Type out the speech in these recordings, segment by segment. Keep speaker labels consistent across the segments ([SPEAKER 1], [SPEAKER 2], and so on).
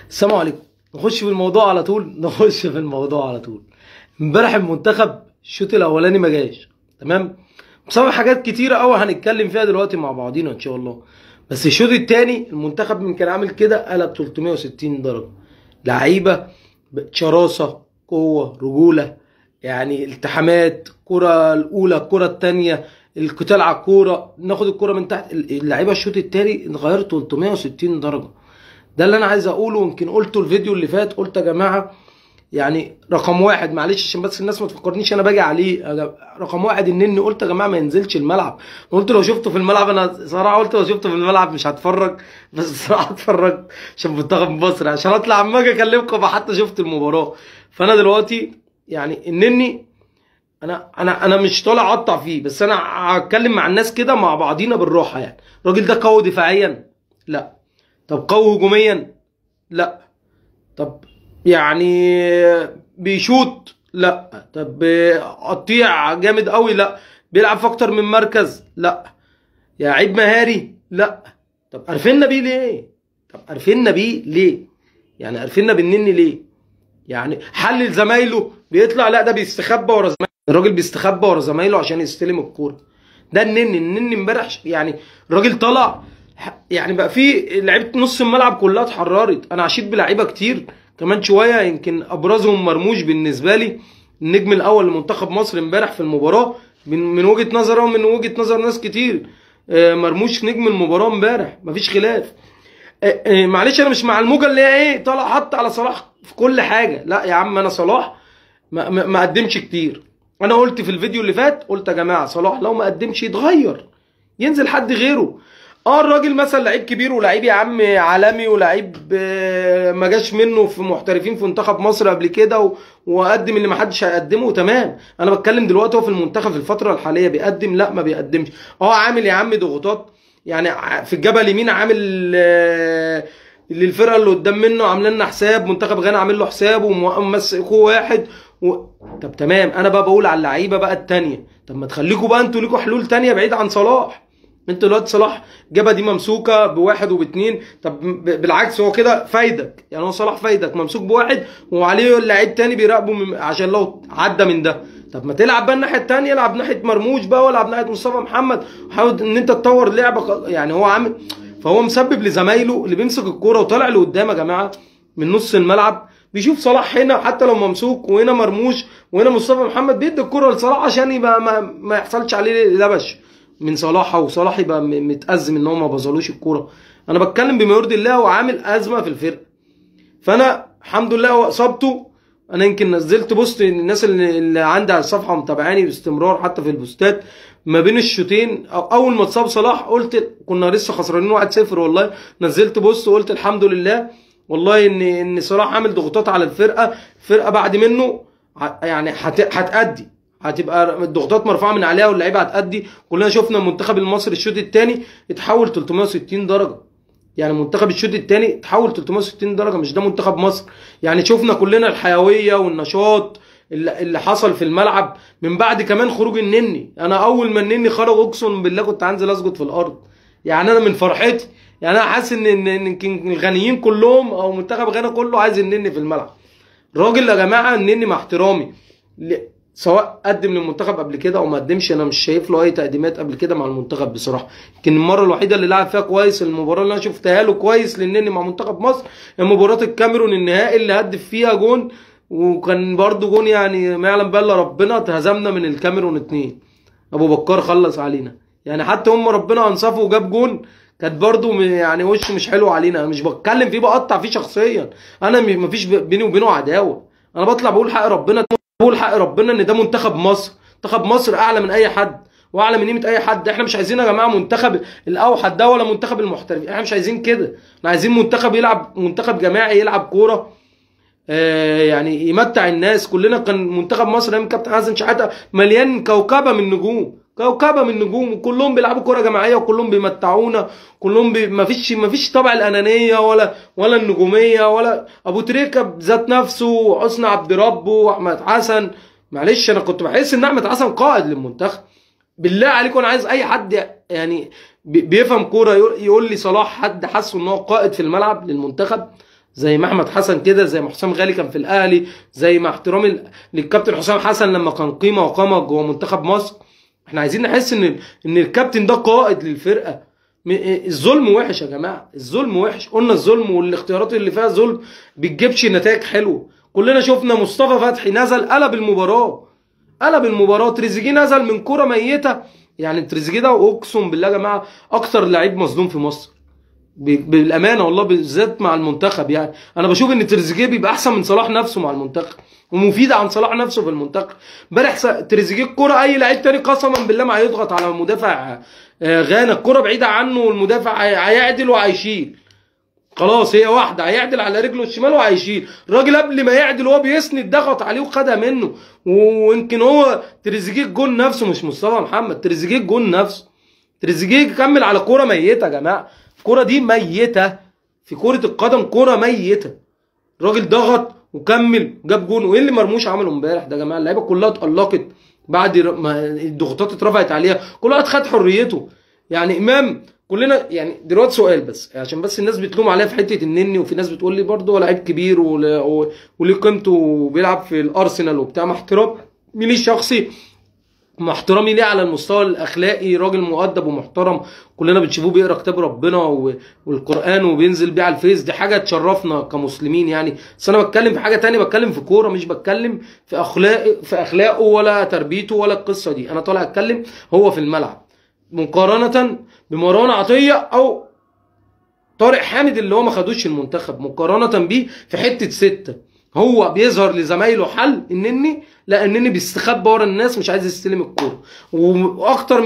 [SPEAKER 1] السلام عليكم. نخش في الموضوع على طول. امبارح المنتخب الشوط الاولاني ما جاش تمام بسبب حاجات كتيره قوي هنتكلم فيها دلوقتي مع بعضينا ان شاء الله. بس الشوط الثاني المنتخب من كان عامل كده قلب 360 درجه. لعيبه شراسه، قوه، رجوله، يعني التحامات، كره الاولى، الكره الثانيه، القتال على الكوره، ناخد الكوره من تحت. اللعيبه الشوط الثاني اتغيرت 360 درجه. ده اللي انا عايز اقوله. يمكن قلته الفيديو اللي فات، قلت يا جماعه يعني رقم واحد، معلش عشان بس الناس ما تفكرنيش انا باجي عليه، رقم واحد النني. قلت يا جماعه ما ينزلش الملعب. قلت لو شفته في الملعب، انا صراحه قلت لو شفته في الملعب مش هتفرج، بس الصراحه اتفرجت عشان منتخب مصر، عشان اطلع اما اجي اكلمكم حتى شفت المباراه. فانا دلوقتي يعني النني انا مش طالع اقطع فيه، بس انا هتكلم مع الناس كده مع بعضينا بالراحه. يعني الراجل ده قوي دفاعيا؟ لا. طب قوي هجوميا؟ لا. طب يعني بيشوط؟ لا. طب قطيع جامد قوي؟ لا. بيلعب في اكتر من مركز؟ لا. يا عيب مهاري؟ لا. طب قرفنا بيه ليه؟ يعني قرفنا بالنني ليه؟ يعني حلل زمايله بيطلع، لا ده بيستخبى ورا زمايله. الراجل بيستخبى ورا زمايله عشان يستلم الكوره. ده النني امبارح يعني الراجل طلع، يعني بقى في لعيبه نص الملعب كلها اتحررت. انا عشيت بلعيبه كتير كمان شويه، يمكن ابرزهم مرموش بالنسبه لي، النجم الاول لمنتخب مصر امبارح في المباراه من وجهه نظري ومن وجهه نظر ناس كتير. مرموش نجم المباراه امبارح مفيش خلاف. معلش انا مش مع الموجه اللي هي ايه طلع حط على صلاح في كل حاجه. لا يا عم، انا صلاح ما قدمش كتير. انا قلت في الفيديو اللي فات، قلت يا جماعه صلاح لو ما قدمش يتغير، ينزل حد غيره. الراجل مثلا لعيب كبير ولعيب يا عم عالمي ولعيب ما جاش منه في محترفين في منتخب مصر قبل كده وقدم اللي ما حدش هيقدمه، تمام. انا بتكلم دلوقتي هو في المنتخب في الفتره الحاليه بيقدم؟ لا ما بيقدمش. عامل يا عم ضغوطات، يعني في الجبهه اليمين عامل للفرقه اللي قدام منه عاملين لنا حساب، منتخب غانا عامل له حساب ومسكوه واحد طب تمام. انا بقى بقول على اللعيبه بقى الثانيه، طب ما تخليكوا بقى انتوا ليكوا حلول ثانيه بعيد عن صلاح. انت دلوقتي صلاح الجبهه دي ممسوكه بواحد وباتنين، طب بالعكس هو كده فايدك. يعني هو صلاح فايدك ممسوك بواحد وعليه لعيب تاني بيراقبه عشان لو عدى من ده. طب ما تلعب بقى الناحيه الثانيه، العب ناحيه مرموش بقى والعب ناحيه مصطفى محمد، وحاول ان انت تطور لعبك. يعني هو عامل، فهو مسبب لزمايله اللي بيمسك الكوره وطالع لقدام يا جماعه من نص الملعب. بيشوف صلاح هنا حتى لو ممسوك، وهنا مرموش، وهنا مصطفى محمد، بيدي الكوره لصلاح عشان يبقى ما يحصلش عليه لبش من صلاح، وصلاح يبقى متأزم ان هو ما بظلوش الكوره. انا بتكلم بما يرضي الله، وعامل ازمه في الفرقه. فانا الحمد لله هو اصابته. انا يمكن نزلت بوست، الناس اللي عندي على الصفحه متابعاني باستمرار حتى في البوستات ما بين الشوطين، اول ما اتصاب صلاح قلت كنا لسه خسرانين 1-0 والله، نزلت بوست وقلت الحمد لله والله ان صلاح عامل ضغوطات على الفرقه بعد منه. يعني هتأدي، هتبقى الضغوطات مرفوعه من عليها واللعيبه هتأدي. كلنا شفنا المنتخب المصري الشوط الثاني اتحول 360 درجه. يعني منتخب الشوط الثاني اتحول 360 درجه، مش ده منتخب مصر. يعني شفنا كلنا الحيويه والنشاط اللي حصل في الملعب من بعد كمان خروج النني. انا اول ما النني خرج اقسم بالله كنت هنزل اسجد في الارض. يعني انا من فرحتي، يعني انا حاسس ان الغنيين كلهم او منتخب غانا كله عايز النني في الملعب. راجل يا جماعه النني مع احترامي سواء قدم للمنتخب قبل كده او ما قدمش، انا مش شايف له اي تقديمات قبل كده مع المنتخب بصراحه. يمكن المره الوحيده اللي لعب فيها كويس، المباراه اللي انا شفتها له كويس للنني مع منتخب مصر، هي مباراه الكاميرون النهائي اللي هدف فيها جون، وكان برده جون يعني ما يعلم بقى الا ربنا. اتهزمنا من الكاميرون 2، ابو بكار خلص علينا. يعني حتى هم ربنا انصفه وجاب جون، كانت برده يعني وشه مش حلو علينا. انا مش بتكلم فيه بقطع فيه شخصيا، انا مفيش بيني وبينه عداوه. انا بطلع بقول حق ربنا ان ده منتخب مصر. منتخب مصر اعلى من اي حد واعلى من قيمه اي حد. احنا مش عايزين يا جماعه منتخب الاوحد ده ولا منتخب المحترفين، احنا مش عايزين كده. احنا عايزين منتخب يلعب، منتخب جماعي يلعب كوره يعني يمتع الناس. كلنا كان منتخب مصر ايام كابتن حسن شحاته مليان كوكبه من نجوم، وكلهم بيلعبوا كوره جماعيه وكلهم بيمتعونا. كلهم مفيش طبع الانانيه ولا النجوميه، ولا ابو تريكه ذات نفسه وحسني عبد ربه واحمد حسن. معلش انا كنت بحس ان احمد حسن قائد للمنتخب. بالله عليكم انا عايز اي حد يعني بيفهم كوره يقول لي صلاح حد حاسه ان هو قائد في الملعب للمنتخب. زي ما احمد حسن كده، زي ما حسام غالي كان في الاهلي، زي ما احترامي للكابتن حسام حسن لما كان قيمه وقامه جوه منتخب مصر. احنا عايزين نحس ان الكابتن ده قائد للفرقه. الظلم وحش يا جماعه، الظلم وحش، قلنا الظلم والاختيارات اللي فيها ظلم بتجيبش نتائج حلوه. كلنا شفنا مصطفى فتحي نزل قلب المباراه، قلب المباراه. تريزيجيه نزل من كره ميته. يعني تريزيجيه ده اقسم بالله يا جماعه اكتر لعيب مظلوم في مصر بالامانه والله، بالذات مع المنتخب. يعني انا بشوف ان تريزيجيه بيبقى احسن من صلاح نفسه مع المنتخب، ومفيد عن صلاح نفسه في المنتخب. امبارح تريزيجيه الكره اي لعيب تاني قسما بالله ما هيضغط على مدافع غانا، الكره بعيده عنه والمدافع هيعدل وهيشيل. خلاص هي واحده، هيعدل على رجله الشمال وهيشيل. الراجل قبل ما يعدل وهو بيسند ضغط عليه وخدها منه. ويمكن هو تريزيجيه الجون نفسه، مش مصطفى محمد، تريزيجيه الجون نفسه. تريزيجيه كمل على كوره ميته يا جماعه، الكوره دي ميته في كوره القدم، كوره ميته. الراجل ضغط وكمل جاب جون. وايه اللي مرموش عمله امبارح ده يا جماعه؟ اللعيبه كلها اتألقت بعد ما الضغوطات اترفعت عليها، كل واحد خد حريته. يعني امام كلنا يعني دلوقتي سؤال بس عشان بس الناس بتلوم عليها في حته النني، وفي ناس بتقول لي برده هو لعيب كبير وليه قيمته وبيلعب في الارسنال وبتاع. مع احترامي ليه الشخصي، مع احترامي ليه على المستوى الاخلاقي، راجل مؤدب ومحترم، كلنا بنشوفوه بيقرا كتاب ربنا والقران وبينزل بيه على الفيس، دي حاجه تشرفنا كمسلمين يعني. بس انا بتكلم في حاجه تانية، بتكلم في كوره، مش بتكلم في اخلاقه ولا تربيته ولا القصه دي. انا طالع اتكلم هو في الملعب مقارنه بمروان عطيه او طارق حامد اللي هو ما خدوش المنتخب، مقارنه بيه في حته 6. هو بيظهر لزمايله حل النني، لا النني بيستخبى ورا الناس مش عايز يستلم الكوره. واكتر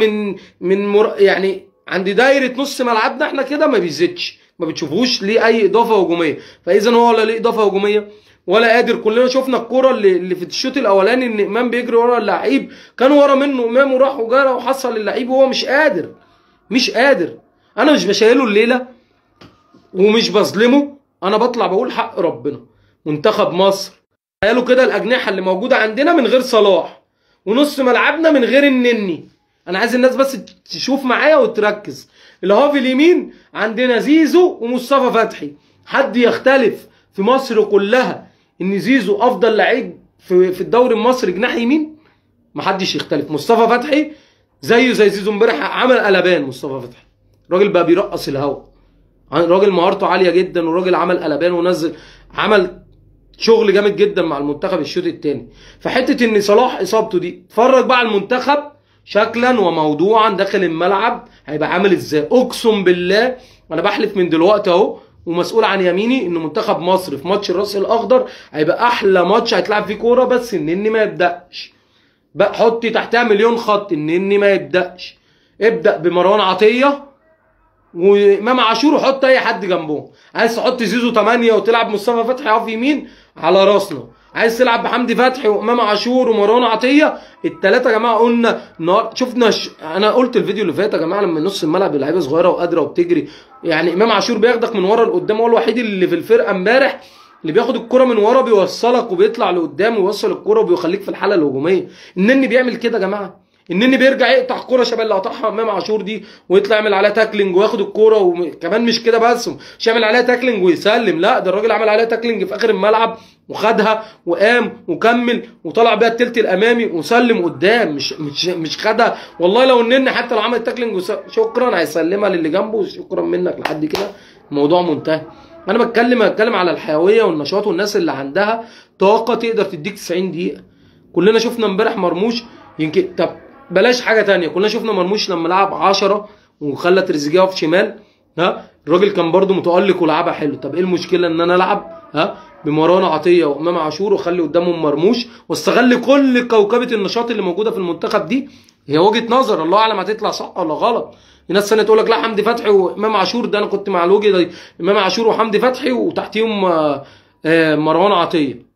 [SPEAKER 1] يعني عند دايره نص ملعبنا احنا كده ما بيزيدش، ما بتشوفوش ليه اي اضافه هجوميه. فاذا هو ولا ليه اضافه هجوميه ولا قادر. كلنا شفنا الكوره اللي في الشوط الاولاني ان امام بيجري ورا اللعيب، كان ورا منه امام وراح وجرى وحصل اللعيب وهو مش قادر، مش قادر. انا مش بشايله الليله ومش بظلمه، انا بطلع بقول حق ربنا. منتخب مصر تخيلوا كده الاجنحه اللي موجوده عندنا من غير صلاح، ونص ملعبنا من غير النني. انا عايز الناس بس تشوف معايا وتركز. الهاف اليمين عندنا زيزو ومصطفى فتحي. حد يختلف في مصر كلها ان زيزو افضل لعيب في الدوري المصري جناح يمين؟ محدش يختلف. مصطفى فتحي زيه زي زيزو امبارح، عمل قلبان. مصطفى فتحي راجل بقى بيرقص الهوا، راجل مهارته عاليه جدا، وراجل عمل قلبان ونزل، عمل شغل جامد جدا مع المنتخب الشوط الثاني. فحته ان صلاح اصابته دي، اتفرج بقى على المنتخب شكلا وموضوعا داخل الملعب هيبقى عامل ازاي. اقسم بالله انا بحلف من دلوقتي اهو ومسؤول عن يميني ان منتخب مصر في ماتش الراس الاخضر هيبقى احلى ماتش هيتلعب فيه كوره. بس النني ما يبداش بقى، حطي تحتها مليون خط، النني ما يبداش. ابدا بمروان عطيه وامام عاشور وحط اي حد جنبهم. عايز تحط زيزو 8 وتلعب مصطفى فتحي هاف يمين على راسنا، عايز تلعب بحمدي فتحي وامام عاشور ومروان عطيه. الثلاثه يا جماعه قلنا شفنا انا قلت الفيديو اللي فات يا جماعه لما نص الملعب اللعيبه صغيره وقادره وبتجري. يعني امام عاشور بياخدك من ورا لقدام، هو الوحيد اللي في الفرقه امبارح اللي بياخد الكرة من ورا بيوصلك وبيطلع لقدام ويوصل الكرة وبيخليك في الحاله الهجوميه. النني بيعمل كده يا جماعه، النني بيرجع يقطع كوره شبه اللي قطعها امام عاشور دي، ويطلع يعمل عليها تاكلينج وياخد الكوره. وكمان مش كده بس، مش يعمل عليها تاكلينج ويسلم، لا ده الراجل عمل عليها تاكلينج في اخر الملعب وخدها وقام وكمل وطلع بيها التلت الامامي وسلم قدام. مش خدها والله. لو النني حتى لو عمل تاكلينج شكرا هيسلمها للي جنبه، شكرا منك لحد كده الموضوع منتهي. انا بتكلم على الحيويه والنشاط والناس اللي عندها طاقه تقدر تديك 90 دقيقه. كلنا شفنا امبارح مرموش، يمكن طب بلاش حاجه ثانيه، كلنا شفنا مرموش لما لعب 10 وخلى تريزيجيه في شمال، الراجل كان برده متالق ولعبها حلو. طب ايه المشكله ان انا العب بمروان عطيه وامام عاشور واخلي قدامهم مرموش واستغل كل كوكبه النشاط اللي موجوده في المنتخب دي؟ هي وجهه نظر، الله اعلم هتطلع صح ولا غلط. الناس ثانيه تقول لك لا حمدي فتحي وامام عاشور، ده انا كنت مع الوجه ده، امام عاشور وحمدي فتحي وتحتيهم مروان عطيه.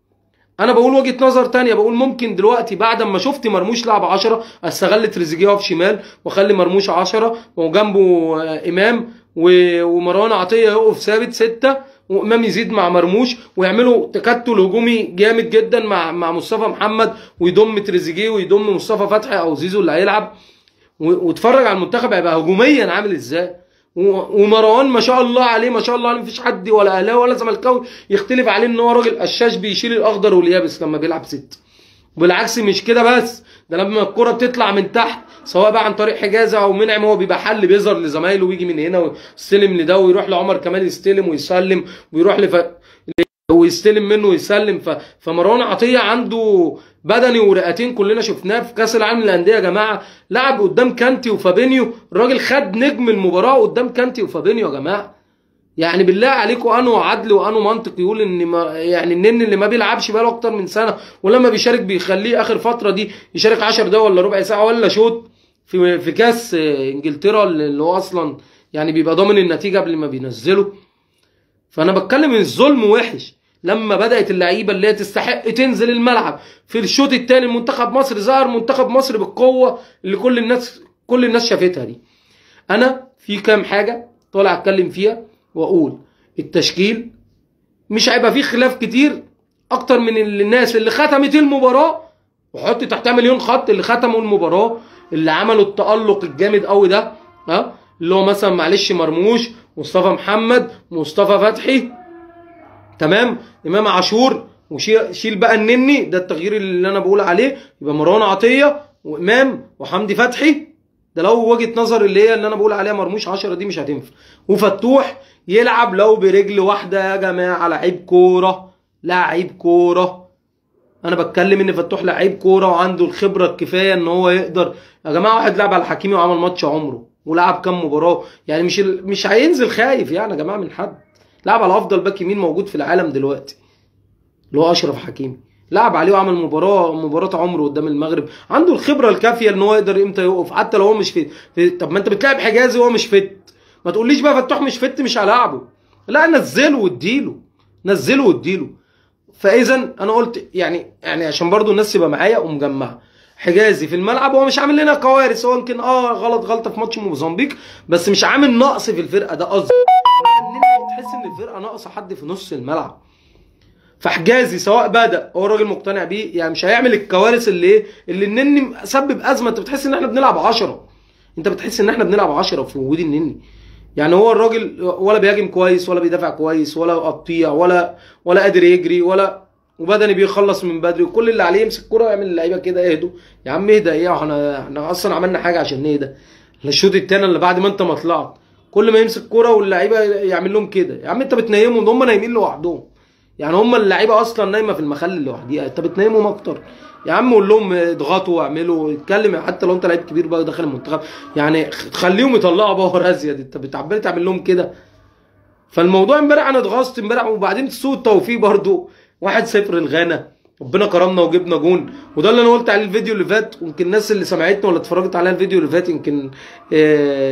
[SPEAKER 1] انا بقول وجهه نظر تانية، بقول ممكن دلوقتي بعد ما شفت مرموش لعب 10 استغل تريزيجيه في شمال واخلي مرموش 10 وجنبه امام ومروان عطيه يقف ثابت 6 وامام يزيد مع مرموش ويعملوا تكتل هجومي جامد جدا مع مصطفى محمد، ويضم تريزيجيه ويضم مصطفى فتحي او زيزو اللي هيلعب. واتفرج على المنتخب هيبقى هجوميا عامل ازاي. ومروان ما شاء الله عليه، ما شاء الله عليه، مفيش حد ولا اهلاوي ولا زملكاوي يختلف عليه ان هو راجل قشاش بيشيل الاخضر واليابس لما بيلعب ست. بالعكس مش كده بس، ده لما الكرة بتطلع من تحت سواء بقى عن طريق حجازه او منعم، هو بيبقى حل بيظهر لزمايله ويجي من هنا ويستلم لده ويروح لعمر كمال يستلم ويسلم ويروح ويستلم منه ويسلم. فمروان عطيه عنده بدني ورئتين، كلنا شفناه في كاس العالم للانديه يا جماعه، لعب قدام كانتي وفابينيو، الراجل خد نجم المباراه قدام كانتي وفابينيو يا جماعه. يعني بالله عليكم انه عدل وانه منطق يقول ان يعني النن اللي ما بيلعبش بقاله اكتر من سنه ولما بيشارك بيخليه اخر فتره دي يشارك 10 دقايق ولا ربع ساعه ولا شوط في كاس انجلترا اللي هو اصلا يعني بيبقى ضامن النتيجه قبل ما بينزله. فانا بتكلم ان الظلم وحش لما بدات اللعيبه اللي هي تستحق تنزل الملعب في الشوط الثاني. منتخب مصر ظهر منتخب مصر بالقوه اللي كل الناس شافتها دي. انا في كام حاجه طالع اتكلم فيها واقول التشكيل مش هيبقى فيه خلاف كتير اكتر من الناس اللي ختمت المباراه، وحط تحتها مليون خط، اللي ختموا المباراه اللي عملوا التألق الجامد قوي ده، اللي هو مثلا معلش مرموش، مصطفى محمد، مصطفى فتحي، تمام، امام عاشور، وشيل بقى النني، ده التغيير اللي انا بقول عليه، يبقى مروان عطيه وامام وحمدي فتحي. ده لو وجهه نظر اللي هي اللي انا بقول عليها مرموش 10 دي مش هتنفع. وفتوح يلعب لو برجل واحده يا جماعه، لعيب كوره، لعيب كوره. انا بتكلم ان فتوح لعيب كوره وعنده الخبره الكفايه ان هو يقدر يا جماعه. واحد لعب على حكيمي وعمل ماتش عمره ولعب كام مباراه، يعني مش هينزل خايف يعني يا جماعه من حد. لعب على افضل باك يمين موجود في العالم دلوقتي اللي هو اشرف حكيمي، لعب عليه وعمل مباراه عمره قدام المغرب، عنده الخبره الكافيه ان هو يقدر امتى يقف حتى لو هو مش فت. طب ما انت بتلعب حجازي وهو مش فت، ما تقوليش بقى فتوح مش فت مش هلاعبه، لا نزله واديله، نزله واديله. فاذا انا قلت يعني عشان برضو الناس تبقى معايا ومجمعه، حجازي في الملعب هو مش عامل لنا كوارث، هو يمكن غلطه في ماتش موزمبيق بس مش عامل نقص في الفرقه، ده قصدي تحس ان الفرقه ناقصه حد في نص الملعب. فحجازي سواء بدا هو الراجل مقتنع بيه، يعني مش هيعمل الكوارث اللي النني سبب ازمه. انت بتحس ان احنا بنلعب 10، انت بتحس ان احنا بنلعب 10 في وجود النني. يعني هو الراجل ولا بيهاجم كويس ولا بيدافع كويس ولا قطيع ولا قادر يجري وبدني بيخلص من بدري، وكل اللي عليه يمسك الكوره ويعمل اللعيبه كده اهدوا يا عم اهدى ايه، احنا اصلا عملنا حاجه عشان نهدى؟ الشوط الثاني اللي بعد ما انت ما طلعت كل ما يمسك الكوره واللعيبه يعمل لهم كده، يا عم انت بتنيمهم، هم نايمين لوحدهم، يعني هم اللعيبه اصلا نايمه في المخل لوحديها، انت بتنيمهم اكتر. يا عم قول لهم اضغطوا واعملوا، اتكلم حتى لو انت لعيب كبير بقى داخل المنتخب، يعني خليهم يطلعوا باور ازيد، انت بتعمل تعمل لهم كده. فالموضوع امبارح انا اتغصت امبارح، وبعدين سوء التوفيق برده 1-0 لغانا، ربنا كرمنا وجبنا جون، وده اللي انا قلت عليه الفيديو اللي فات. يمكن الناس اللي سمعتنا ولا اتفرجت على الفيديو اللي فات يمكن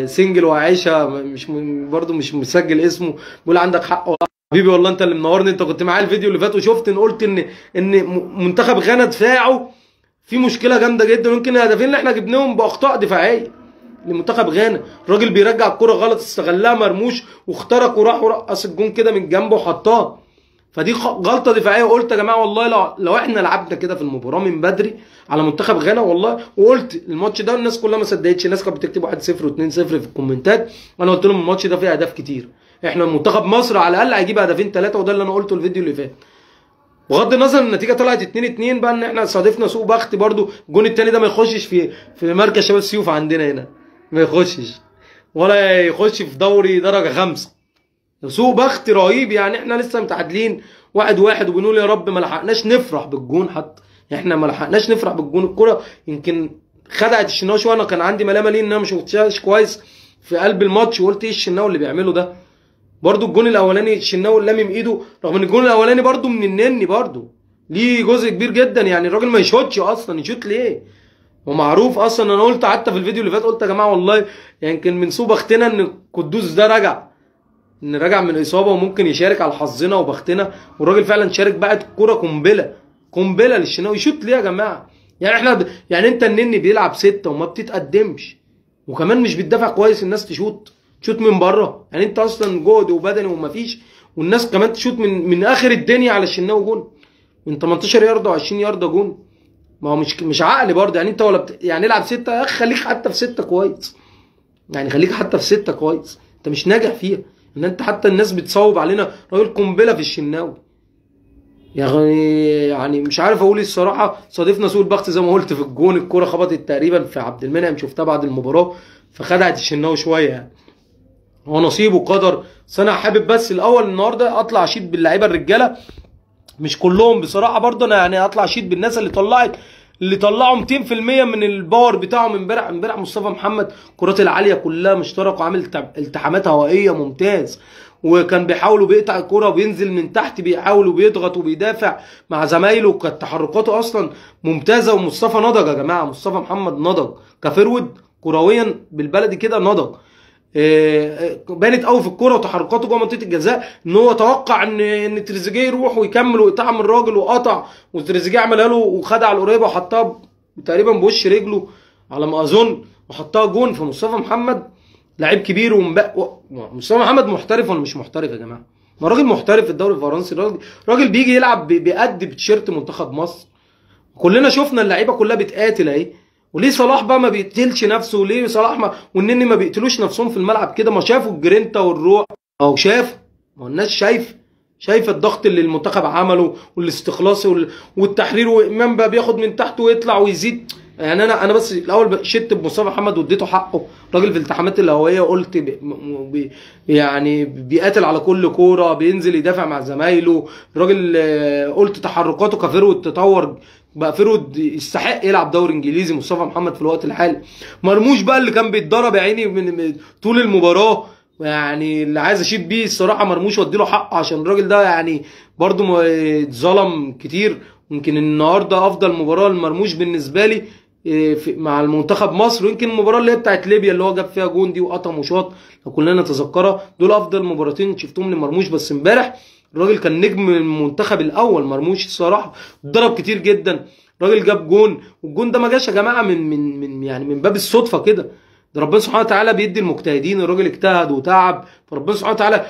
[SPEAKER 1] سنجل وعائشه مش برده مش مسجل اسمه، بيقول عندك حق والله حبيبي والله انت اللي منورني، انت كنت معايا الفيديو اللي فات وشفت ان قلت ان منتخب غانا دفاعه في مشكله جامده جدا، ويمكن الهدفين اللي احنا جبناهم باخطاء دفاعيه لمنتخب غانا. الراجل بيرجع الكره غلط استغلها مرموش واخترق وراح ورقص الجون كده من جنبه وحطها، فدي غلطه دفاعيه. وقلت يا جماعه والله لو احنا لعبنا كده في المباراه من بدري على منتخب غانا والله، وقلت الماتش ده الناس كلها ما صدقتش، الناس كانت بتكتب 1-0 و2-0 في الكومنتات، وانا قلت لهم الماتش ده فيه اهداف كتير، احنا منتخب مصر على الاقل هيجيب هدفين 3، وده اللي انا قلته الفيديو اللي فات. بغض النظر النتيجه طلعت 2-2 بقى، ان احنا صادفنا سوء بخت برده، الجون الثاني ده ما يخشش في مركز شباب السيوف عندنا هنا، ما يخشش ولا يخش في دوري درجه 5، سوء بخت رهيب. يعني احنا لسه متعادلين 1-1 وبنقول يا رب ما لحقناش نفرح بالجون، حتى احنا ما لحقناش نفرح بالجون. الكره يمكن خدعت الشناوي شويه، انا كان عندي ملامه ليه ان انا مش شفتهاش كويس في قلب الماتش، وقلت ايه الشناوي اللي بيعمله ده. برضو الجون الاولاني الشناوي لامم ايده، رغم ان الجون الاولاني برضو من النني برضو ليه جزء كبير جدا، يعني الراجل ما يشوتش اصلا، يشوت ليه؟ ومعروف اصلا، انا قلت حتى في الفيديو اللي فات، قلت يا جماعه والله يمكن من سوء بختنا ان قدوس ده رجع من اصابه وممكن يشارك على حظنا وبختنا، والراجل فعلا شارك، بقت الكوره قنبله للشناوي. يشوت ليه يا جماعه؟ يعني احنا يعني انت النني بيلعب 6 وما بتتقدمش، وكمان مش بتدافع كويس، الناس تشوت من بره، يعني انت اصلا جهد وبدني ومفيش، والناس كمان تشوت من اخر الدنيا على الشناوي جون من 18 يارده و20 يارده جون. ما هو مش عقل برضه، يعني انت ولا يعني العب 6 يا اخي، خليك حتى في 6 كويس، يعني خليك حتى في 6 كويس، انت مش ناجح فيها. ان انت حتى الناس بتصوب علينا راجل قنبله في الشناوي. يعني مش عارف اقول ايه الصراحه. صادفنا سوء البخت زي ما قلت في الجون، الكوره خبطت تقريبا في عبد المنعم، شفتها بعد المباراه فخدعت الشناوي شويه يعني. هو نصيب وقدر. بس انا حابب بس الاول النهارده اطلع اشيد باللعيبه الرجاله، مش كلهم بصراحه برضه، انا يعني اطلع اشيد بالناس اللي طلعوا 200% من الباور بتاعهم امبارح مصطفى محمد. الكرات العاليه كلها مشترك، وعامل التحامات هوائيه ممتاز، وكان بيحاول وبيقطع الكرة وبينزل من تحت، بيحاول وبيضغط وبيدافع مع زمايله، كانت تحركاته اصلا ممتازه. ومصطفى نضج يا جماعه، مصطفى محمد نضج كفرود كرويا بالبلدي كده، نضج. بانت قوي في الكوره وتحركاته جوه منطقه الجزاء، ان هو توقع ان تريزيجيه يروح ويكمل ويقطع من الراجل وقطع، وتريزيجيه عملها له وخدها على القريبه وحطها تقريبا بوش رجله على ما اظن، وحطها جون. فمصطفى محمد لعيب كبير مصطفى محمد محترف ولا مش محترف يا جماعه؟ ما راجل محترف في الدوري الفرنسي، راجل بيجي يلعب بيأدي بتيشيرت منتخب مصر. كلنا شفنا اللعيبه كلها بتقاتل اهي. وليه صلاح بقى ما بيقتلش نفسه؟ وليه صلاح والنني ما بيقتلوش نفسهم في الملعب كده؟ ما شافوا الجرينتا والروح اهو، شافوا. ما الناس شايفه الضغط اللي المنتخب عمله والاستخلاص والتحرير، وامام بقى بياخد من تحت ويطلع ويزيد. يعني انا بس الاول شدت بمصطفى محمد واديته حقه، راجل في الالتحامات الهوائيه قلت يعني بيقاتل على كل كوره، بينزل يدافع مع زمايله. الراجل قلت تحركاته كفرود تطور بقى، فرود يستحق يلعب دوري انجليزي مصطفى محمد في الوقت الحالي. مرموش بقى اللي كان بيتضرب يا عيني من طول المباراه، يعني اللي عايز اشيد بيه الصراحه مرموش واديله حقه، عشان الراجل ده يعني برده اتظلم كتير. يمكن النهارده افضل مباراه لمرموش بالنسبه لي مع المنتخب مصر، ويمكن المباراه اللي هي بتاعت ليبيا اللي هو جاب فيها جون دي وقطم وشاط لو كلنا نتذكرها، دول افضل مباراتين شفتهم لمرموش. بس امبارح الراجل كان نجم المنتخب الاول مرموش الصراحه، اتضرب كتير جدا. الراجل جاب جون، والجون ده ما جاش يا جماعه من يعني من باب الصدفه كده، ده ربنا سبحانه وتعالى بيدي المجتهدين. الراجل اجتهد وتعب، فربنا سبحانه وتعالى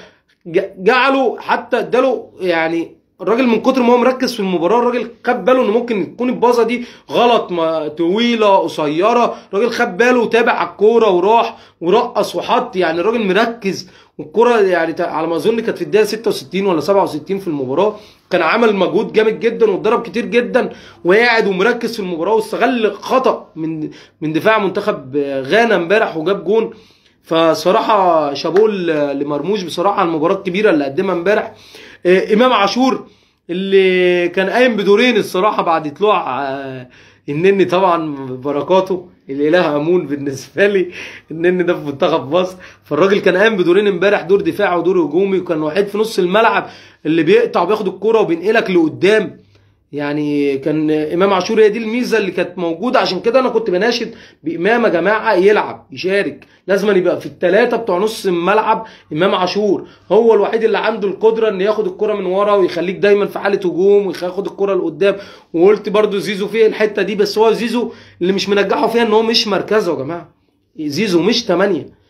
[SPEAKER 1] جعله حتى اداله. يعني الراجل من كتر ما هو مركز في المباراه، الراجل خد باله ان ممكن تكون الباصه دي غلط، طويله قصيره، الراجل خد باله وتابع على الكوره وراح ورقص وحط. يعني الراجل مركز، والكوره يعني على ما اظن كانت في الدقيقه 66 ولا 67 في المباراه. كان عمل مجهود جامد جدا واتضرب كتير جدا، وقاعد ومركز في المباراه، واستغل خطا من دفاع منتخب غانا امبارح وجاب جون. فصراحه شابوه لمرموش بصراحه على المباراه الكبيره اللي قدمها امبارح. امام عاشور اللي كان قايم بدورين الصراحه بعد طلوع النني طبعا بركاته الاله امون بالنسبه لي. النني ده في منتخب مصر، فالراجل كان قايم بدورين امبارح، دور دفاعي ودور هجومي، وكان وحيد في نص الملعب اللي بيقطع وبياخد الكرة وبينقلك لقدام. يعني كان امام عاشور هي دي الميزه اللي كانت موجوده، عشان كده انا كنت بناشد بامام يا جماعه يلعب يشارك، لازم يبقى في الثلاثه بتوع نص الملعب. امام عاشور هو الوحيد اللي عنده القدره ان ياخد الكره من ورا ويخليك دايما في حاله هجوم وياخد الكره لقدام. وقلت برده زيزو فيه الحته دي، بس هو زيزو اللي مش منجحه فيها ان هو مش مركزه يا جماعه. زيزو مش 8،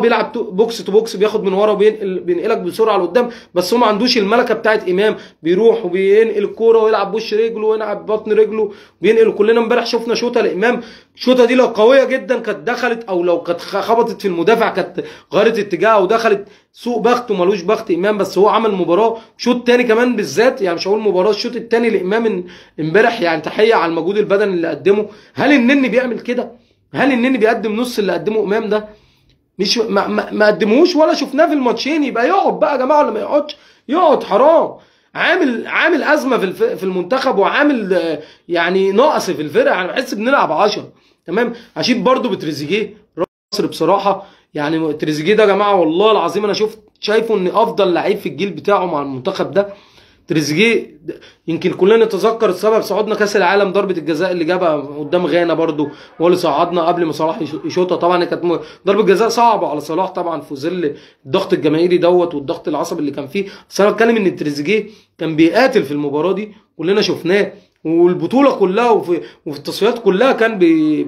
[SPEAKER 1] بيلعب بوكس تو بوكس، بياخد من ورا بينقلك بسرعه لقدام، بس هو ما عندوش الملكه بتاعت امام. بيروح وبينقل الكوره ويلعب بوش رجله ويلعب بطن رجله بينقل. كلنا امبارح شفنا شوطه لامام، الشوطه دي لو قويه جدا كانت دخلت، او لو كانت خبطت في المدافع كانت غيرت اتجاهها ودخلت. سوء بخت ومالوش بخت امام، بس هو عمل مباراه. شوط تاني كمان بالذات، يعني مش هقول مباراه، الشوط التاني لامام امبارح يعني تحيه على المجهود البدني اللي قدمه. هل النني بيعمل كده؟ هل النني بيقدم نص اللي قدمه امام ده؟ مش ما قدموش ولا شفناه في الماتشين. يبقى يقعد بقى يا جماعه ولا ما يقعدش؟ يقعد، حرام. عامل ازمه في المنتخب، وعامل يعني نقص في الفرقه. انا بحس بنلعب 10 تمام. هشيد برده بتريزيجيه مصر بصراحه. يعني تريزيجيه ده يا جماعه والله العظيم انا شايفه ان افضل لعيب في الجيل بتاعه مع المنتخب ده. تريزيجيه يمكن كلنا نتذكر السبب صعودنا كاس العالم، ضربه الجزاء اللي جابها قدام غانا برده هو اللي صعدنا قبل ما صلاح يشوطها. طبعا كانت ضربه جزاء صعبه على صلاح طبعا في ظل الضغط الجماهيري والضغط العصبي اللي كان فيه. بس انا بتكلم ان تريزيجيه كان بيقاتل في المباراه دي، كلنا شفناه، والبطوله كلها وفي التصفيات كلها كان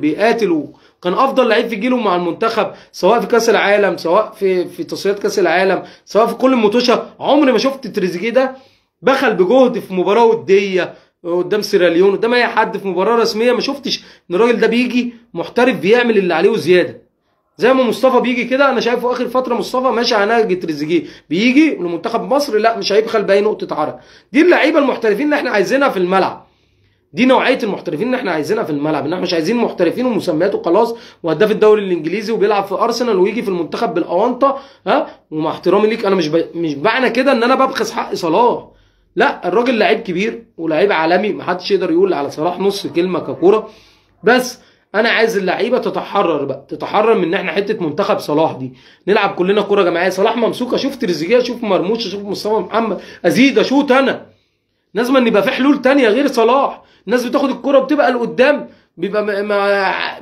[SPEAKER 1] بيقاتل، وكان افضل لعيب في جيله مع المنتخب، سواء في كاس العالم، سواء في تصفيات كاس العالم، سواء في كل المطوشه. عمري ما شفت تريزيجيه ده بخل بجهد في مباراه وديه قدام سيراليون قدام اي حد. في مباراه رسميه ما شفتش ان الراجل ده بيجي محترف بيعمل اللي عليه وزياده. زي ما مصطفى بيجي كده، انا شايفه اخر فتره مصطفى ماشي على نهج تريزيجيه، بيجي لمنتخب مصر لا مش هيبخل باي نقطه عرق. دي اللعيبه المحترفين اللي احنا عايزينها في الملعب، دي نوعيه المحترفين اللي احنا عايزينها في الملعب. ان احنا مش عايزين محترفين ومسمياته خلاص وهداف الدوري الانجليزي وبيلعب في ارسنال ويجي في المنتخب بالاونطه. ها، ومع احترامي ليك انا مش معنى كده ان انا ببخس حق صلاح، لا الراجل لعيب كبير ولاعيب عالمي، محدش يقدر يقول على صلاح نص كلمه ككوره. بس انا عايز اللعيبه تتحرر بقى، تتحرر من ان احنا حته منتخب صلاح دي، نلعب كلنا كوره جماعيه. صلاح ممسوك، اشوف تريزيجيه، اشوف مرموش، اشوف مصطفى محمد، ازيد اشوط انا. لازم ان يبقى في حلول تانية غير صلاح. الناس بتاخد الكرة بتبقى لقدام، بيبقى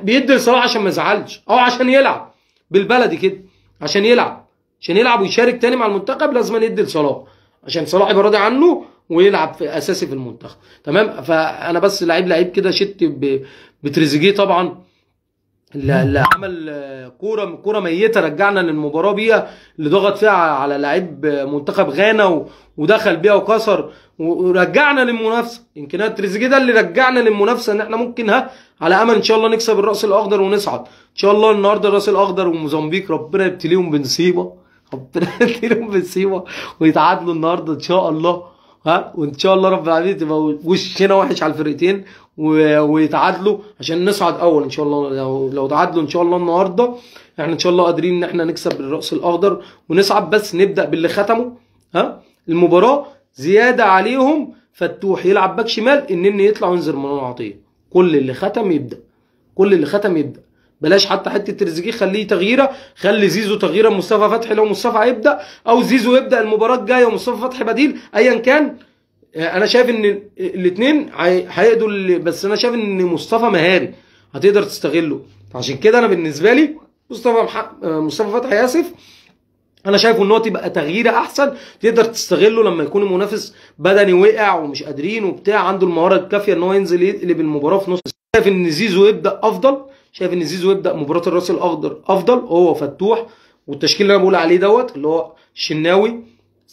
[SPEAKER 1] بيدي لصلاح عشان ما يزعلش او عشان يلعب بالبلدي كده، عشان يلعب ويشارك تاني مع المنتخب لازم يدي لصلاح عشان صلاح يبقى راضي عنه ويلعب في اساسي في المنتخب. تمام. فانا بس لعيب كده شت بتريزيجيه طبعا اللي عمل كوره ميته رجعنا للمباراه بيها، اللي ضغط فيها على لعيب منتخب غانا ودخل بيها وكسر ورجعنا للمنافسه. يمكن تريزيجيه ده اللي رجعنا للمنافسه، ان احنا ممكن على امل ان شاء الله نكسب الراس الاخضر ونصعد ان شاء الله. النهارده الراس الاخضر وموزمبيق ربنا يبتليهم بنصيبه، ربنا يبتليهم بنصيبه ويتعادلوا النهارده ان شاء الله. وان شاء الله رب العالمين تبقى وشنا وحش على الفرقتين ويتعادلوا عشان نصعد اول ان شاء الله. لو تعادلوا ان شاء الله النهارده احنا ان شاء الله قادرين ان احنا نكسب الراس الاخضر ونصعد. بس نبدا باللي ختموا المباراه زياده عليهم، فتوح يلعب باك شمال، النني يطلع وينزل مروان عطيه. كل اللي ختم يبدا، بلاش حتى تريزيجيه خليه تغييره، خلي زيزو تغييره مصطفى فتحي لو مصطفى هيبدا، او زيزو يبدا المباراه الجايه ومصطفى فتحي بديل ايا كان. انا شايف ان الاثنين هيقدروا، بس انا شايف ان مصطفى مهاري هتقدر تستغله. عشان كده انا بالنسبه لي مصطفى فتحي اسف، انا شايفه ان هو تبقى تغييره احسن تقدر تستغله لما يكون المنافس بدني وقع ومش قادرين وبتاع، عنده المهاره الكافيه ان هو ينزل يقلب المباراه في نص. شايف ان زيزو يبدا افضل، شايف ان زيزو يبدا مباراه الراس الاخضر افضل، هو فتوح والتشكيل اللي انا بقول عليه دوت اللي هو الشناوي.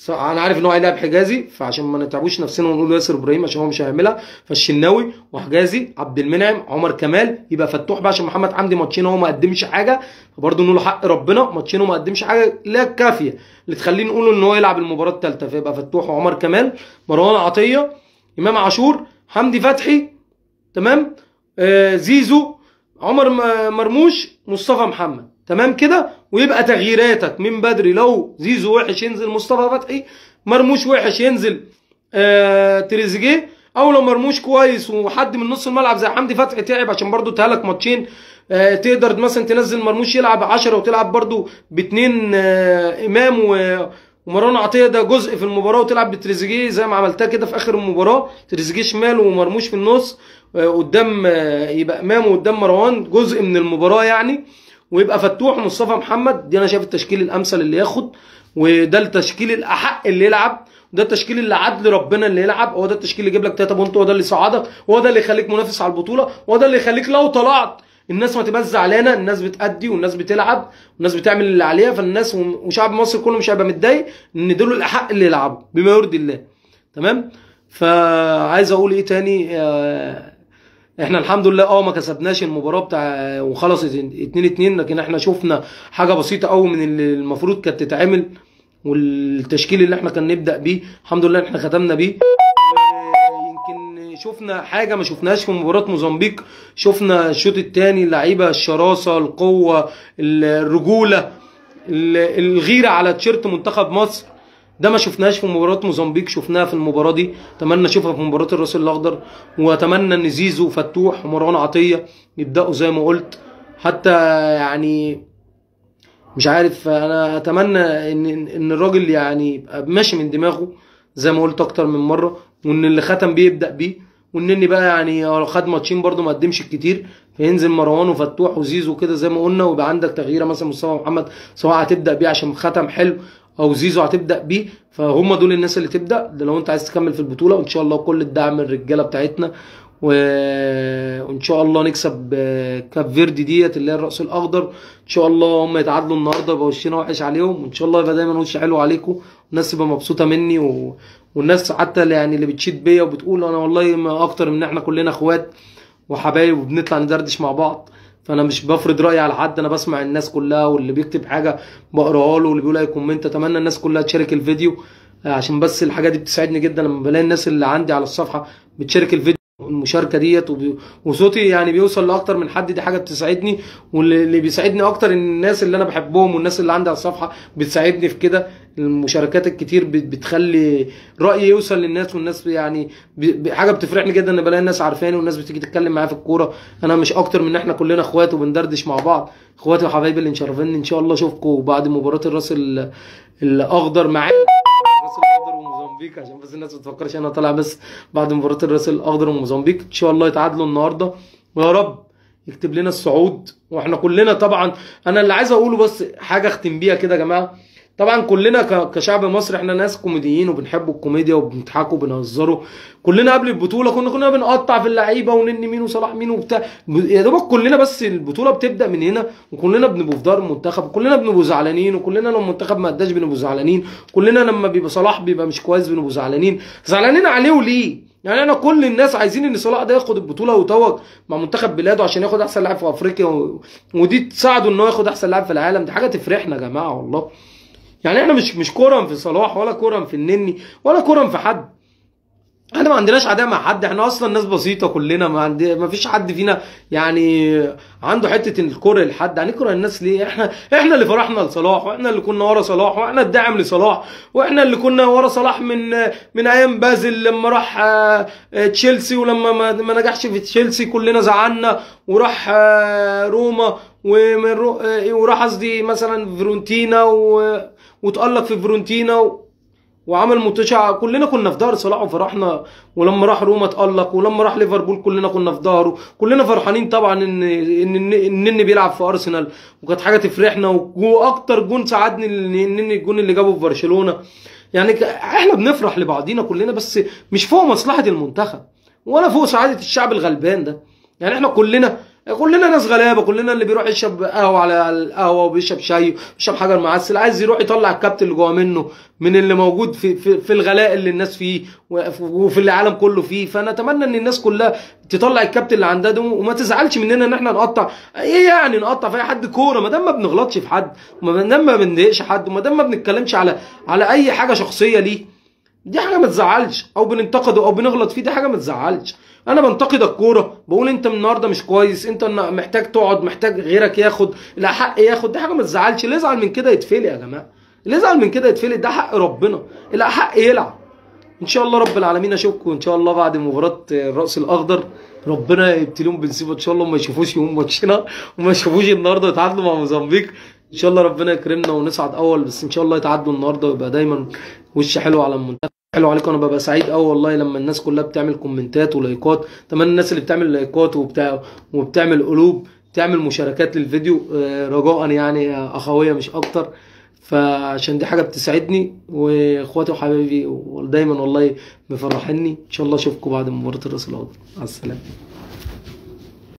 [SPEAKER 1] انا عارف ان هو هيلاعب حجازي، فعشان ما نتعبوش نفسنا ونقول ياسر ابراهيم عشان هو مش هيعملها، فالشناوي وحجازي عبد المنعم عمر كمال، يبقى فتوح بقى عشان محمد حمدي ماتشين هو ما قدمش حاجه، فبرضه نقول له حق ربنا ماتشين وما قدمش حاجه لا كافيه اللي تخليه نقول ان هو يلعب المباراه الثالثه. فيبقى فتوح وعمر كمال، مروان عطيه، امام عاشور، حمدي فتحي، تمام، زيزو، عمر مرموش، مصطفى محمد، تمام كده. ويبقى تغييراتك من بدري، لو زيزو وحش ينزل مصطفى فتحي، مرموش وحش ينزل تريزيجيه، او لو مرموش كويس وحد من نص الملعب زي حمدي فتحي تعب عشان برضو تهلك ماتشين، تقدر مثلا تنزل مرموش يلعب 10 وتلعب برضو باثنين امام ومروان عطيه ده جزء في المباراه، وتلعب بتريزيجيه زي ما عملتها كده في اخر المباراه، تريزيجيه شمال ومرموش في النص قدام، يبقى امام وقدام مروان جزء من المباراه يعني، ويبقى فتوح ومصطفى محمد. دي انا شايف التشكيل الامثل اللي ياخد، وده التشكيل الاحق اللي يلعب، وده التشكيل اللي عدل ربنا اللي يلعب، هو ده التشكيل اللي يجيب لك 3 بونت، هو ده اللي يصعدك، هو ده اللي يخليك منافس على البطوله، هو ده اللي يخليك لو طلعت الناس ما تبقاش زعلانه، الناس بتأدي والناس بتلعب والناس بتعمل اللي عليها، فالناس وشعب مصر كله مش هيبقى متضايق ان دول الاحق اللي يلعبوا بما يرضي الله. تمام. فعايز اقول ايه تاني، احنا الحمد لله ما كسبناش المباراه بتاع وخلصت 2-2، لكن احنا شفنا حاجه بسيطه قوي من اللي المفروض كانت تتعمل، والتشكيل اللي احنا كان نبدا بيه الحمد لله احنا ختمنا بيه. يمكن شفنا حاجه ما شفناهاش في مباراه موزمبيق، شفنا الشوط الثاني اللعيبه الشراسه، القوه، الرجوله، الغيره على تيشيرت منتخب مصر، ده ما شفناهاش في مباراه موزمبيق، شفناها في المباراه دي. اتمنى اشوفها في مباراه الراس الاخضر، واتمنى ان زيزو وفتوح ومروان عطيه يبداوا زي ما قلت. حتى يعني مش عارف، انا اتمنى ان الراجل يعني يبقى ماشي من دماغه زي ما قلت اكتر من مره، وان اللي ختم بيه يبدا بيه، وان بقى يعني خد ماتشين برده ما قدمش كتير، فينزل مروان وفتوح وزيزو كده زي ما قلنا، ويبقى عندك تغييره مثلا مصطفى محمد سواء هتبدا بيه عشان ختم حلو، او زيزو هتبدا بيه، فهم دول الناس اللي تبدا. ده لو انت عايز تكمل في البطوله، وان شاء الله كل الدعم من الرجاله بتاعتنا، وان شاء الله نكسب كاب فيردي ديت اللي هي الراس الاخضر، ان شاء الله هم يتعادلوا النهارده يبقى وشنا وحش عليهم، وان شاء الله يبقى دايما وش حلو عليكم، والناس تبقى مبسوطه مني والناس حتى يعني اللي بتشيد بيا وبتقول انا والله ما اكتر من احنا كلنا اخوات وحبايب وبنطلع ندردش مع بعض، فانا مش بفرض رايي على حد، انا بسمع الناس كلها، واللي بيكتب حاجه بقراها له، واللي بيقول اي كومنت. اتمنى الناس كلها تشارك الفيديو عشان بس الحاجه دي بتساعدني جدا لما بلاقي الناس اللي عندي على الصفحه بتشارك الفيديو. المشاركه ديت وصوتي يعني بيوصل لاكتر من حد، دي حاجه بتساعدني. واللي بيساعدني اكتر ان الناس اللي انا بحبهم والناس اللي عندي على الصفحه بتساعدني في كده. المشاركات الكتير بتخلي رايي يوصل للناس، والناس يعني حاجه بتفرحني جدا ان بلاقي الناس عارفاني والناس بتيجي تتكلم معايا في الكوره. انا مش اكتر من ان احنا كلنا اخوات وبندردش مع بعض، اخواتي وحبايبي اللي مشرفيني. ان شاء الله اشوفكم بعد مباراه الراس الاخضر معانا، الراس الاخضر وموزمبيق، عشان بس الناس ما تفكرش انا طالع بس بعد مباراه الراس الاخضر وموزمبيق. ان شاء الله يتعادلوا النهارده، ويا رب يكتب لنا الصعود. واحنا كلنا طبعا، انا اللي عايز اقوله بس حاجه اختم بيها كده يا جماعه. طبعا كلنا كشعب مصر احنا ناس كوميديين وبنحبوا الكوميديا وبنضحكوا وبنهزروا. كلنا قبل البطوله كنا بنقطع في اللعيبه ونني مين وصلاح مين وبتاع، يا دوبك كلنا بس البطوله بتبدا من هنا وكلنا بنبقوا في دار المنتخب، وكلنا بنبقوا زعلانين، وكلنا لو المنتخب ما اداش بنبقوا زعلانين، كلنا لما بيبقى صلاح بيبقى مش كويس بنبقوا زعلانين عليه. وليه؟ يعني انا كل الناس عايزين ان صلاح ده ياخد البطوله ويتوج مع منتخب بلاده عشان ياخد احسن لاعب في افريقيا، ودي تساعده ان هو ياخد احسن لاعب في العالم. دي حاجه تفرحنا يا جماعه والله. يعني احنا مش كرم في صلاح ولا كرم في النني ولا كرم في حد. احنا ما عندناش عداء مع حد، احنا اصلا ناس بسيطه كلنا، ما فيش حد فينا يعني عنده حته الكره لحد. هنكره الناس ليه؟ احنا اللي فرحنا لصلاح، واحنا اللي كنا ورا صلاح، واحنا الداعم لصلاح، واحنا اللي كنا ورا صلاح من ايام بازل لما راح تشيلسي، ولما ما نجحش في تشيلسي كلنا زعلنا، وراح روما، وراح قصدي مثلا فيرونتينا وتألق في فيرونتينا وعمل متشع. كلنا كنا في ظهر صلاح وفرحنا، ولما راح روما تألق، ولما راح ليفربول كلنا كنا في ظهره. كلنا فرحانين طبعا ان النني بيلعب في ارسنال، وكانت حاجه تفرحنا. واكتر جون ساعدني النني الجون اللي جابه في برشلونه. يعني احنا بنفرح لبعضينا كلنا، بس مش فوق مصلحه المنتخب ولا فوق سعاده الشعب الغلبان ده. يعني احنا كلنا ناس غلابه، كلنا اللي بيروح يشرب قهوه على القهوه وبيشرب شاي وبيشرب حجر معسل، عايز يروح يطلع الكبت اللي جوه منه من اللي موجود في الغلاء اللي الناس فيه وفي العالم كله فيه. فانا اتمنى ان الناس كلها تطلع الكبت اللي عندها ده، وما تزعلش مننا ان احنا نقطع. ايه يعني نقطع في اي حد كوره؟ ما دام ما بنغلطش في حد، وما دام ما بنضايقش حد، وما دام ما بنتكلمش على اي حاجه شخصيه ليه، دي حاجه ما تزعلش. او بننتقده او بنغلط فيه، دي حاجه ما تزعلش. انا بنتقد الكوره، بقول انت النهارده مش كويس، انت محتاج تقعد، محتاج غيرك ياخد الاحق ياخد، دي حاجه ما تزعلش. اللي يزعل من كده يتفلق يا جماعه، اللي يزعل من كده يتفلق، ده حق ربنا، الاحق يلعب. ان شاء الله رب العالمين اشوفكم ان شاء الله بعد مباراه الراس الاخضر. ربنا يبتليهم بنصيبه ان شاء الله، وما يشوفوش يوم ماتشنا، وما يشوفوش النهارده يتعادلوا مع موزمبيق. ان شاء الله ربنا يكرمنا ونصعد اول، بس ان شاء الله يتعادلوا النهارده، ويبقى دايما وش حلو على المنتخب. حلو عليكم. انا ببقى سعيد قوي والله لما الناس كلها بتعمل كومنتات ولايكات. اتمنى الناس اللي بتعمل لايكات وبتعمل قلوب تعمل مشاركات للفيديو رجاء، يعني اخويه مش اكتر، فعشان دي حاجه بتسعدني. واخواتي وحبايبي ودايما والله مفرحيني. ان شاء الله اشوفكم بعد مباراه الراس الاخضر. مع السلامه.